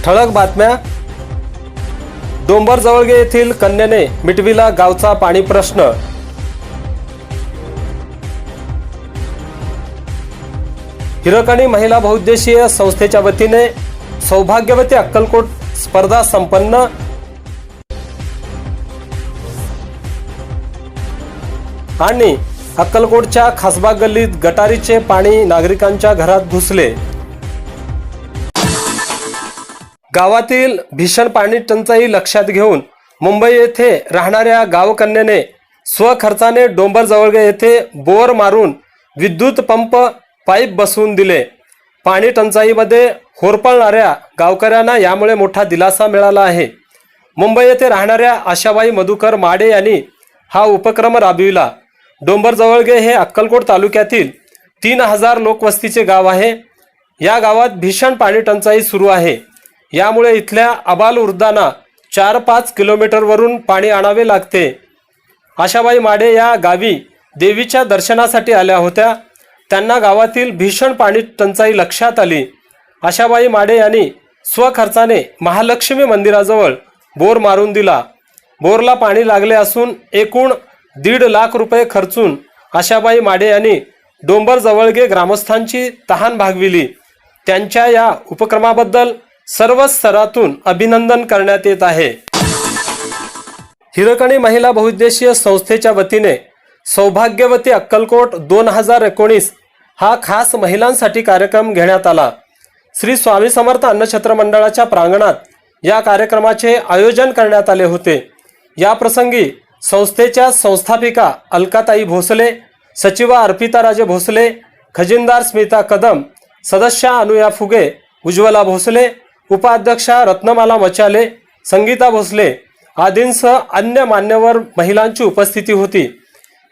ठळक बातम्या। डोंबरजवळगे येथील कन्याने मिटविला गावचा पाणी प्रश्न। हिरकणी महिला बहुउद्देशीय संस्थेच्या वतीने सौभाग्यवती अक्कलकोट स्पर्धा संपन्न। आणि अक्कलकोटच्या खासबाग गल्लीत गटारीचे पाणी नागरिकांच्या घरात घुसले। गावातील भीषण पाणी टंचाई लक्षात घेऊन मुंबई येथे राहणाऱ्या गावकन्याने स्वखर्चाने डोंबरजवळगे येथे बोर मारून विद्युत पंप पाईप बसवून दिले। पाणी टंचाईमध्ये होरपळणाऱ्या गावकऱ्यांना यामुळे मोठा दिलासा मिळाला आहे। मुंबई येथे राहणाऱ्या आशाबाई मधुकर माडे यांनी हा उपक्रम राबविला। डोंबरजवळगे हे अक्कलकोट तालुक्यातील 3000 लोकवस्तीचे गाव आहे। या गावात भीषण पाणी टंचाई सुरू आहे। यामुळे इथल्या आबालवृद्धांना 4-5 किलोमीटरवरून पाणी आणावे लागते। आशाबाई माडे या गावी देवीच्या दर्शनासाठी आल्या होत्या। त्यांना गावातील भीषण पाणी टंचाई लक्षात आली। आशाबाई माडे यांनी स्वखर्चाने महालक्ष्मी मंदिराजवळ बोर मारून दिला। बोरला पाणी लागले असून एकूण 1.5 लाख रुपये खर्चून आशाबाई माडे यांनी डोंबरजवळगे ग्रामस्थांची तहान भागविली। त्यांच्या या उपक्रमाबद्दल सर्व स्तरातून अभिनंदन करण्यात येत आहे। हिरकणी महिला बहुउद्देशीय संस्थेच्या वतीने सौभाग्यवती अक्कलकोट 2019 हा खास महिलांसाठी कार्यक्रम घेण्यात आला। श्री स्वामी समर्थ अन्नछत्र मंडळाच्या प्रांगणात या कार्यक्रमाचे आयोजन करण्यात आले होते। या प्रसंगी संस्थेच्या संस्थापिका अलकाताई भोसले, सचिवा अर्पिता राजे भोसले, खजिनदार स्मिता कदम, सदस्या अनुया फुगे, उज्ज्वला भोसले, उपाध्यक्षा रत्नमाला मचाले, संगीता भोसले आदींसह अन्य मान्यवर महिलांची उपस्थिती होती।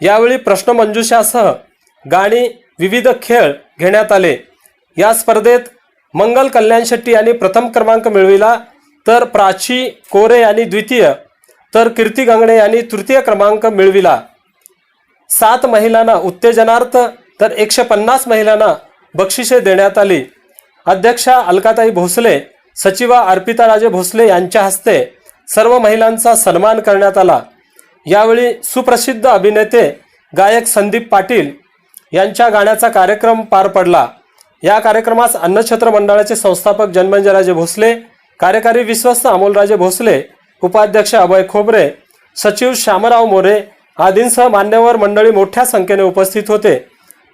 यावेळी प्रश्नमंजुषासह गाणी, विविध खेळ घेण्यात आले। या स्पर्धेत मंगल कल्याण शेट्टी यांनी प्रथम क्रमांक मिळविला, तर प्राची कोरे यांनी द्वितीय, तर कीर्ती गंगणे यांनी तृतीय क्रमांक मिळविला। 7 महिलांना उत्तेजनार्थ तर 150 महिलांना बक्षिसे देण्यात आली। अध्यक्षा अलकाताई भोसले, सचिवा अर्पिता राजे भोसले यांच्या हस्ते सर्व महिलांचा सन्मान करण्यात आला। यावेळी सुप्रसिद्ध अभिनेते गायक संदीप पाटील यांच्या गाण्याचा कार्यक्रम पार पडला। या कार्यक्रमास अन्नछत्र मंडळाचे संस्थापक जन्मंजयराजे भोसले, कार्यकारी विश्वस्त अमोलराजे भोसले, उपाध्यक्ष अभय खोबरे, सचिव श्यामराव मोरे आदींसह मान्यवर मंडळी मोठ्या संख्येने उपस्थित होते।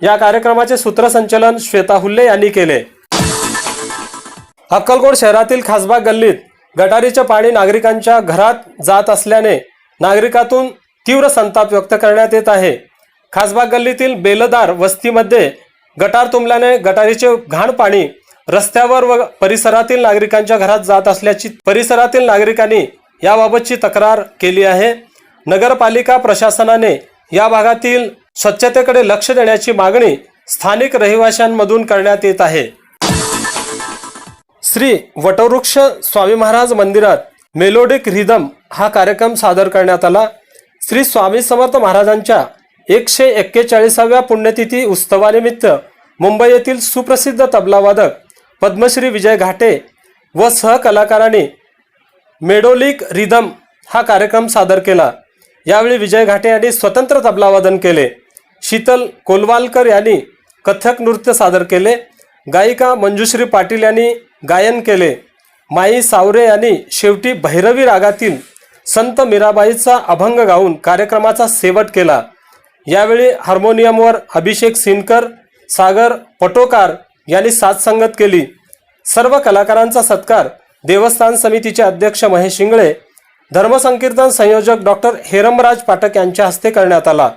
या कार्यक्रमाचे सूत्रसंचालन श्वेता हुल्ले यांनी केले। अक्कलकोट शहरातील खासबाग गल्लीत गटारीचे पाणी नागरिकांच्या घरात जात असल्याने नागरिकातून तीव्र संताप व्यक्त करण्यात येत आहे। खासबाग गल्लीतील बेलदार वस्तीमध्ये गटार तुंबल्याने गटारीचे घाण पाणी रस्त्यावर व परिसरातील नागरिकांच्या घरात जात असल्याची परिसरातील नागरिकांनी याबाबतची तक्रार केली आहे। नगरपालिका प्रशासनाने या भागातील स्वच्छतेकडे लक्ष देण्याची मागणी स्थानिक रहिवाशांमधून करण्यात येत आहे। श्री वटवृक्ष स्वामी महाराज मंदिरात मेलोडिक रिदम हा कार्यक्रम सादर करण्यात आला। श्री स्वामी समर्थ महाराजांच्या 141व्या पुण्यतिथी उत्सवानिमित्त मुंबई येथील सुप्रसिद्ध तबलावादक पद्मश्री विजय घाटे व सहकलाकारांनी मेलोडिक रिदम हा कार्यक्रम सादर केला। यावेळी विजय घाटे यांनी स्वतंत्र तबलावादन केले। शीतल कोलवालकर यांनी कथक नृत्य सादर केले। गायिका मंजुश्री पाटील यांनी गायन केले। माई सावरे यांनी शेवटी भैरवी रागातील संत मीराबाईचा अभंग गाऊन कार्यक्रमाचा शेवट केला। यावेळी हार्मोनियमवर अभिषेक सिनकर, सागर पटोकार यांनी साथ संगत केली। सर्व कलाकारांचा सत्कार देवस्थान समितीचे अध्यक्ष महेश शिंगळे, धर्मसंकीर्तन संयोजक डॉक्टर हेरमराज पाठक यांच्या हस्ते करण्यात आला।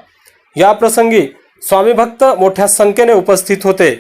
या प्रसंगी स्वामी भक्त मोठ्या संख्येने उपस्थित होते।